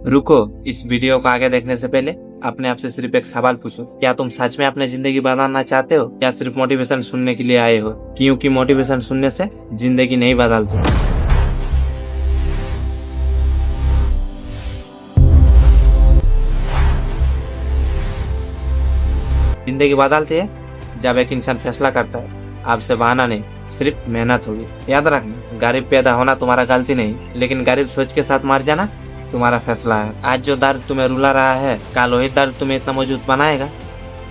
रुको, इस वीडियो को आगे देखने से पहले अपने आप से सिर्फ एक सवाल पूछो। क्या तुम सच में अपनी जिंदगी बदलना चाहते हो या सिर्फ मोटिवेशन सुनने के लिए आए हो? क्योंकि मोटिवेशन सुनने से जिंदगी नहीं बदलती। जिंदगी बदलती है जब एक इंसान फैसला करता है आपसे बहाना नहीं, सिर्फ मेहनत होगी। याद रखना, गरीब पैदा होना तुम्हारा गलती नहीं, लेकिन गरीब सोच के साथ मर जाना तुम्हारा फैसला है। आज जो दर्द तुम्हें रुला रहा है, कल वही दर्द तुम्हें इतना मौजूद बनाएगा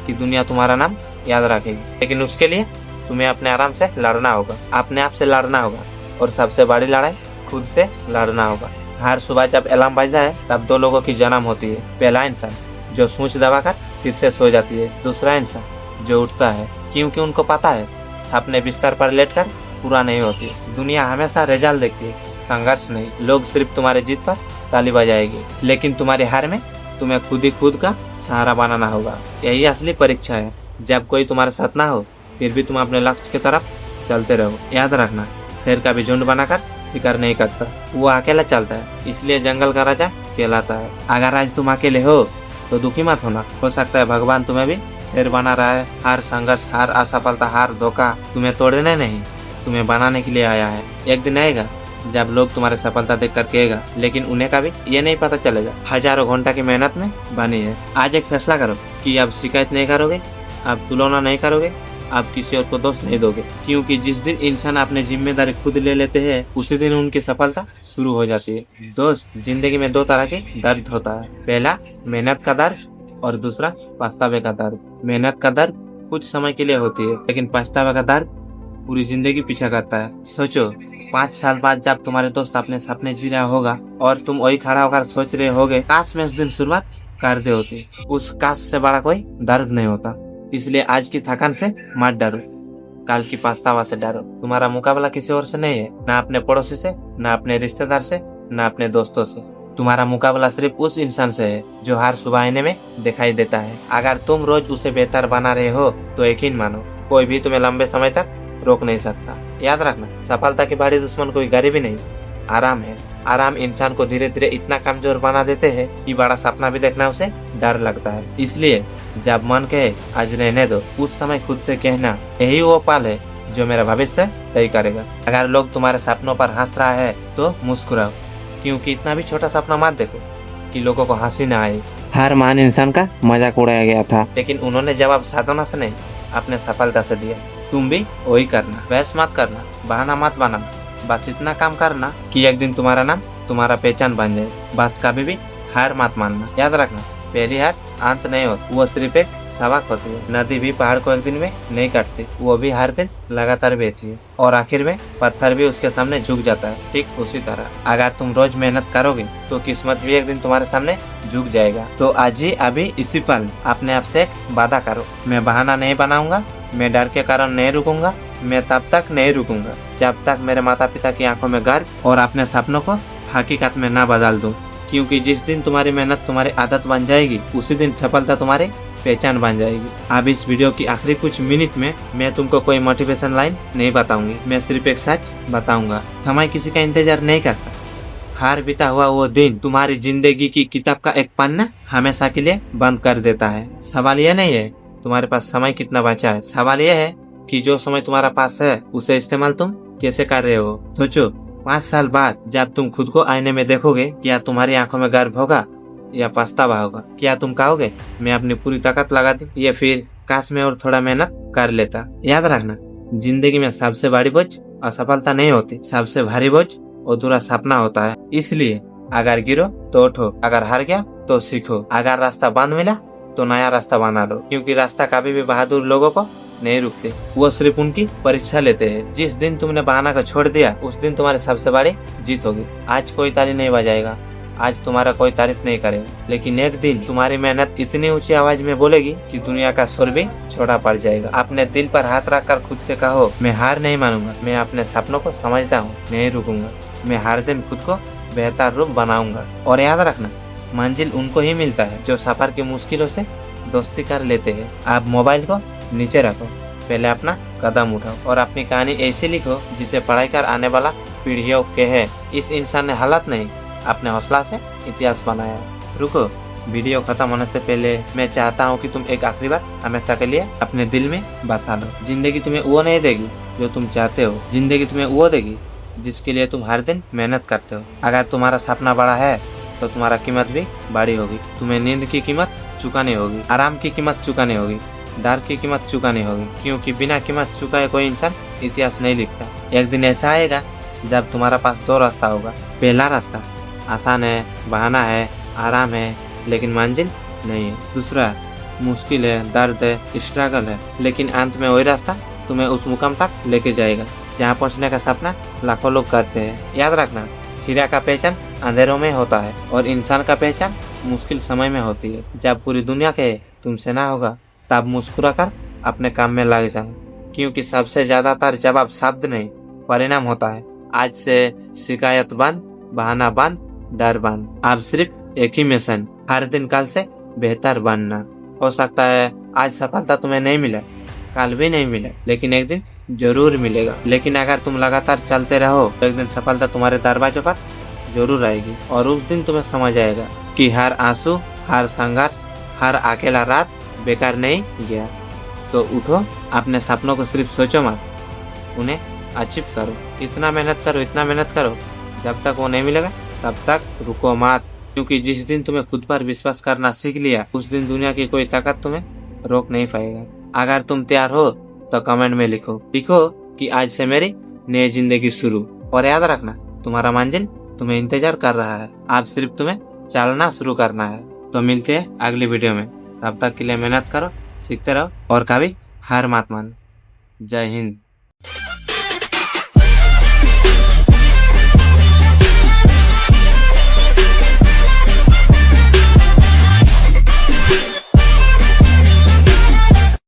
कि दुनिया तुम्हारा नाम याद रखेगी। लेकिन उसके लिए तुम्हें अपने आराम से लड़ना होगा, अपने आप से लड़ना होगा, और सबसे बड़ी लड़ाई खुद से लड़ना होगा। हर सुबह जब अलार्म बजता है तब दो लोगों की जन्म होती है। पहला इंसान जो सूंच दबाकर फिर से सो जाती है, दूसरा इंसान जो उठता है क्योंकि उनको पता है सपने बिस्तर पर लेटकर पूरा नहीं होती। दुनिया हमेशा रिजल्ट देखती है, संघर्ष नहीं। लोग सिर्फ तुम्हारे जीत पर ताली बजाएगी, लेकिन तुम्हारे हार में तुम्हें खुद ही खुद का सहारा बनाना होगा। यही असली परीक्षा है। जब कोई तुम्हारे साथ ना हो फिर भी तुम अपने लक्ष्य की तरफ चलते रहो। याद रखना, शेर का भी झुंड बनाकर शिकार नहीं करता, वो अकेला चलता है, इसलिए जंगल का राजा कहलाता है। अगर आज तुम अकेले हो तो दुखी मत होना, हो सकता है भगवान तुम्हें भी शेर बना रहा है। हर संघर्ष, हर असफलता, हर धोखा तुम्हें तोड़ने नहीं, तुम्हें बनाने के लिए आया है। एक दिन आएगा जब लोग तुम्हारे सफलता देख कर कहेगा, लेकिन उन्हें कभी ये नहीं पता चलेगा हजारों घंटा की मेहनत में बनी है। आज एक फैसला करो कि अब शिकायत नहीं करोगे, अब तुलना नहीं करोगे, आप किसी और को दोष नहीं दोगे। क्योंकि जिस दिन इंसान अपनी जिम्मेदारी खुद ले लेते हैं उसी दिन उनकी सफलता शुरू हो जाती है। दोस्त, जिंदगी में दो तरह के दर्द होता है, पहला मेहनत का दर्द और दूसरा पछतावे का दर्द। मेहनत का दर्द कुछ समय के लिए होती है, लेकिन पछतावे का दर्द पूरी जिंदगी पीछा करता है। सोचो, 5 साल बाद जब तुम्हारे दोस्त अपने सपने जी रहा होगा और तुम वही खड़ा होकर सोच रहे होगे काश मैं उस दिन शुरुआत कर दे होती। उस काश से बड़ा कोई दर्द नहीं होता। इसलिए आज की थकान से मत डरो, कल की पछतावा से डरो। तुम्हारा मुकाबला किसी और से नहीं है, ना अपने पड़ोसी से, ना अपने रिश्तेदार से, ना अपने दोस्तों से। तुम्हारा मुकाबला सिर्फ उस इंसान से है जो हर सुबह आईने में दिखाई देता है। अगर तुम रोज उसे बेहतर बना रहे हो तो यकीन मानो कोई भी तुम्हें लंबे समय तक रोक नहीं सकता। याद रखना, सफलता की बड़ी दुश्मन कोई गरीबी नहीं, आराम है। आराम इंसान को धीरे धीरे इतना कमजोर बना देते हैं कि बड़ा सपना भी देखना उसे डर लगता है। इसलिए जब मन कहे आज रहने दो, उस समय खुद से कहना यही वो पल है जो मेरा भविष्य तय करेगा। अगर लोग तुम्हारे सपनों पर हंस रहा है तो मुस्कुराओ, क्योंकि इतना भी छोटा सपना मत देखो कि लोगों को हंसी न आए। हर महान इंसान का मजाक उड़ाया गया था, लेकिन उन्होंने जवाब साधना से नहीं, अपने सफलता से दिया। तुम भी वही करना, बहस मत करना, बहाना मत बनाना, बस इतना काम करना कि एक दिन तुम्हारा नाम तुम्हारा पहचान बन जाए। बस कभी भी हार मत मानना। याद रखना, पहली हार अंत नहीं होती, वो सिर्फ एक सबक होती है। नदी भी पहाड़ को एक दिन में नहीं काटती, वो भी हर दिन लगातार बहती है, और आखिर में पत्थर भी उसके सामने झुक जाता है। ठीक उसी तरह अगर तुम रोज मेहनत करोगे तो किस्मत भी एक दिन तुम्हारे सामने झुक जाएगा। तो आज ही अभी इसी पल अपने आप से एक वादा करो, मैं बहाना नहीं बनाऊंगा, मैं डर के कारण नहीं रुकूंगा, मैं तब तक नहीं रुकूंगा जब तक मेरे माता पिता की आंखों में गर्व और अपने सपनों को हकीकत में न बदल दूं। क्योंकि जिस दिन तुम्हारी मेहनत तुम्हारी आदत बन जाएगी उसी दिन सफलता तुम्हारी पहचान बन जाएगी। अब इस वीडियो की आखिरी कुछ मिनट में मैं तुमको कोई मोटिवेशन लाइन नहीं बताऊंगी, मैं सिर्फ एक सच बताऊंगा। समय किसी का इंतजार नहीं करता। हार बीता हुआ वो दिन तुम्हारी जिंदगी की किताब का एक पन्ना हमेशा के लिए बंद कर देता है। सवाल यह नहीं है तुम्हारे पास समय कितना बचा है, सवाल यह है कि जो समय तुम्हारा पास है उसे इस्तेमाल तुम कैसे कर रहे हो। सोचो, 5 साल बाद जब तुम खुद को आईने में देखोगे, क्या तुम्हारी आंखों में गर्व होगा या पछतावा होगा? क्या तुम कहोगे मैं अपनी पूरी ताकत लगा दी, या फिर काश मैं और थोड़ा मेहनत कर लेता? याद रखना, जिंदगी में सबसे बड़ी बोझ असफलता नहीं होती, सबसे भारी बोझ अधूरा सपना होता है। इसलिए अगर गिरो तो उठो, अगर हार गया तो सीखो, अगर रास्ता बंद मिला तो नया रास्ता बना लो। क्योंकि रास्ता कभी भी बहादुर लोगों को नहीं रुकते, वो सिर्फ उनकी परीक्षा लेते हैं। जिस दिन तुमने बहाना को छोड़ दिया उस दिन तुम्हारी सबसे बड़ी जीत होगी। आज कोई ताली नहीं बजाएगा, आज तुम्हारा कोई तारीफ नहीं करेगा, लेकिन एक दिन तुम्हारी मेहनत इतनी ऊंची आवाज में बोलेगी कि दुनिया का सुर भी छोटा पड़ जाएगा। अपने दिल पर हाथ रखकर खुद से कहो, मैं हार नहीं मानूंगा, मैं अपने सपनों को समझता हूँ, नहीं रुकूंगा, मैं हर दिन खुद को बेहतर रूप बनाऊंगा। और याद रखना, मंजिल उनको ही मिलता है जो सफर की मुश्किलों से दोस्ती कर लेते हैं। आप मोबाइल को नीचे रखो, पहले अपना कदम उठाओ और अपनी कहानी ऐसे लिखो जिसे पढ़ाई कर आने वाला पीढ़ियों के है। इस इंसान ने हालत नहीं, अपने हौसला से इतिहास बनाया। रुको, वीडियो खत्म होने से पहले मैं चाहता हूँ कि तुम एक आखिरी बार हमेशा के लिए अपने दिल में बसा लो। जिंदगी तुम्हें वो नहीं देगी जो तुम चाहते हो, जिंदगी तुम्हें वो देगी जिसके लिए तुम हर दिन मेहनत करते हो। अगर तुम्हारा सपना बड़ा है तो तुम्हारा कीमत भी बड़ी होगी। तुम्हें नींद की कीमत चुकानी होगी, आराम की कीमत चुकानी होगी, डर की कीमत चुकानी होगी, क्योंकि बिना कीमत चुकाए कोई इंसान इतिहास नहीं लिखता। एक दिन ऐसा आएगा जब तुम्हारा पास दो रास्ता होगा। पहला रास्ता आसान है, बहाना है, आराम है, लेकिन मंजिल नहीं है। दूसरा मुश्किल है, दर्द है, स्ट्रगल है, लेकिन अंत में वही रास्ता तुम्हें उस मुकाम तक लेके जाएगा जहाँ पहुँचने का सपना लाखों लोग करते हैं। याद रखना, हीरा का पहचान अंधेरों में होता है और इंसान का पहचान मुश्किल समय में होती है। जब पूरी दुनिया के तुमसे ना होगा तब मुस्कुरा कर अपने काम में लग जाओ, क्योंकि सबसे ज्यादातर जवाब शब्द नहीं परिणाम होता है। आज से शिकायत बंद, बहाना बंद, डर बंद। अब सिर्फ एक ही मिशन, हर दिन कल से बेहतर बनना। हो सकता है आज सफलता तुम्हें नहीं मिले, कल भी नहीं मिले, लेकिन एक दिन जरूर मिलेगा। लेकिन अगर तुम लगातार चलते रहो तो एक दिन सफलता तुम्हारे दरवाजों पर जरूर आएगी और उस दिन तुम्हें समझ आएगा कि हर आंसू, हर संघर्ष, हर अकेला रात बेकार नहीं गया। तो उठो, अपने सपनों को सिर्फ सोचो मत, उन्हें अचीव करो। इतना मेहनत करो, इतना मेहनत करो, जब तक वो नहीं मिलेगा तब तक रुको मत, क्योंकि जिस दिन तुम्हें खुद पर विश्वास करना सीख लिया उस दिन दुनिया की कोई ताकत तुम्हें रोक नहीं पाएगा। अगर तुम तैयार हो तो कमेंट में लिखो कि आज से मेरी नई जिंदगी शुरू। और याद रखना, तुम्हारा मंजिल तुम्हें इंतजार कर रहा है, अब सिर्फ तुम्हें चलना शुरू करना है। तो मिलते हैं अगली वीडियो में, तब तक के लिए मेहनत करो, सीखते रहो और कभी हार मत मानो। जय हिंद।